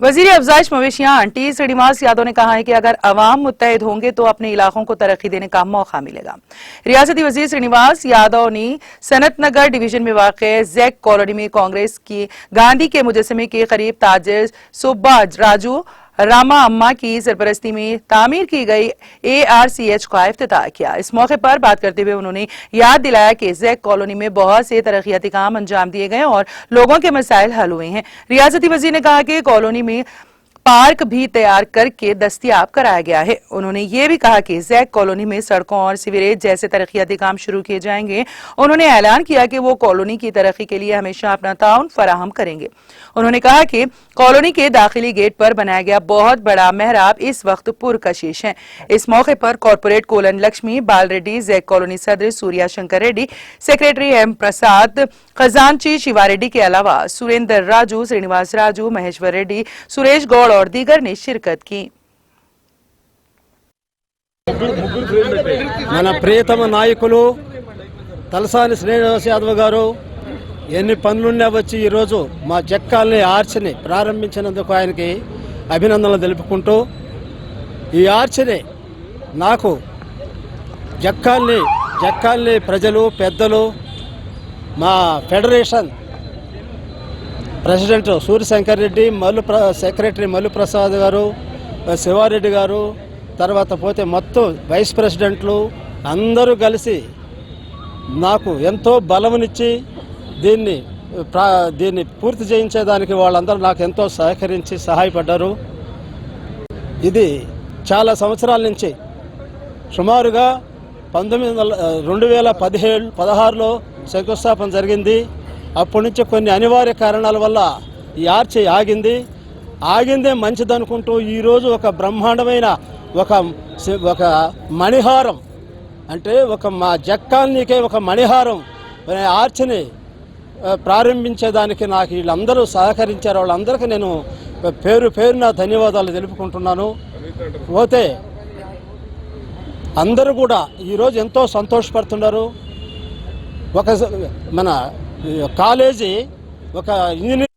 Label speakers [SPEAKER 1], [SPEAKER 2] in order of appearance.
[SPEAKER 1] वजीर अफजाइश मवेशियां टी श्रीनिवास यादव ने कहा है कि अगर अवाम मुत्तहिद होंगे तो अपने इलाकों को तरक्की देने का मौका मिलेगा। रियासती वजीर श्रीनिवास यादव ने सनत नगर डिवीजन में वाक़ जैक कॉलोनी में कांग्रेस की गांधी के मुजस्समे के करीब ताजिर सुब्बाज राजू रामा अम्मा की सरपरस्ती में तामीर की गई ARCH का इफ्तिताह किया। इस मौके पर बात करते हुए उन्होंने याद दिलाया कि जैक कॉलोनी में बहुत से तरक्याती काम अंजाम दिए गए और लोगों के मसाइल हल हुए हैं। रियासती वजीर ने कहा कि कॉलोनी में पार्क भी तैयार करके दस्तयाब कराया गया है। उन्होंने ये भी कहा कि जैक कॉलोनी में सड़कों और सीवरेज जैसे तरक्याती काम शुरू किए जाएंगे। उन्होंने ऐलान किया कि वो कॉलोनी की तरक्की के लिए हमेशा अपना ताउन फराहम करेंगे। उन्होंने कहा कि कॉलोनी के दाखिली गेट पर बनाया गया बहुत बड़ा मेहराब इस वक्त पुरकशिश है। इस मौके पर कॉर्पोरेट कोलन लक्ष्मी बाल रेड्डी, जैक कॉलोनी सदर सूर्या शंकर रेड्डी, सेक्रेटरी M प्रसाद, खजानची शिवा रेड्डी के अलावा सुरेंद्र राजू, श्रीनिवास राजू, महेश्वर रेड्डी, सुरेश गौड़ और दीगर ने शिरकत की।
[SPEAKER 2] మన ప్రియతమ నాయకులు తలసాని శ్రీనివాస్ యాదవ్ గారు ఎన్ని పనులున్నా వచ్చి ఈరోజు మా జక్కాల్ని ఆర్చిని ప్రారంభించినందుకు ఆయనకి అభినందనలు తెలుపుకుంటూ ఈ ఆర్చిని నాకు జక్కాల్ని ప్రజలు పెద్దలు మా federation president Suryashankar Reddy, secretary Mallu Prasad garu, Sivareddy గారు, తర్వాత పోతే మొత్తం వైస్ ప్రెసిడెంట్లు అందరూ కలిసి నాకు ఎంతో బలమునిచ్చి దీన్ని పూర్తి చేయించేదానికి వాళ్ళందరూ నాకు ఎంతో సహకరించి సహాయపడ్డారు. ఇది చాలా సంవత్సరాల నుంచి సుమారుగా 2016లో శంకుస్థాపన జరిగింది. అప్పటి నుంచి కొన్ని అనివార్య కారణాల వల్ల ఈ ఆర్చి ఆగిందే మంచిదనుకుంటూ ఈరోజు ఒక బ్రహ్మాండమైన ఒక మణిహారం, అంటే మా జక్కాల్నీకే ఒక మణిహారం ఆర్చిని ప్రారంభించేదానికి నాకు వీళ్ళందరూ సహకరించారు. వాళ్ళందరికీ నేను పేరున ధన్యవాదాలు తెలుపుకుంటున్నాను. పోతే అందరూ కూడా ఈరోజు ఎంతో సంతోషపడుతున్నారు. మన కాలేజీ ఒక ఇంజనీరింగ్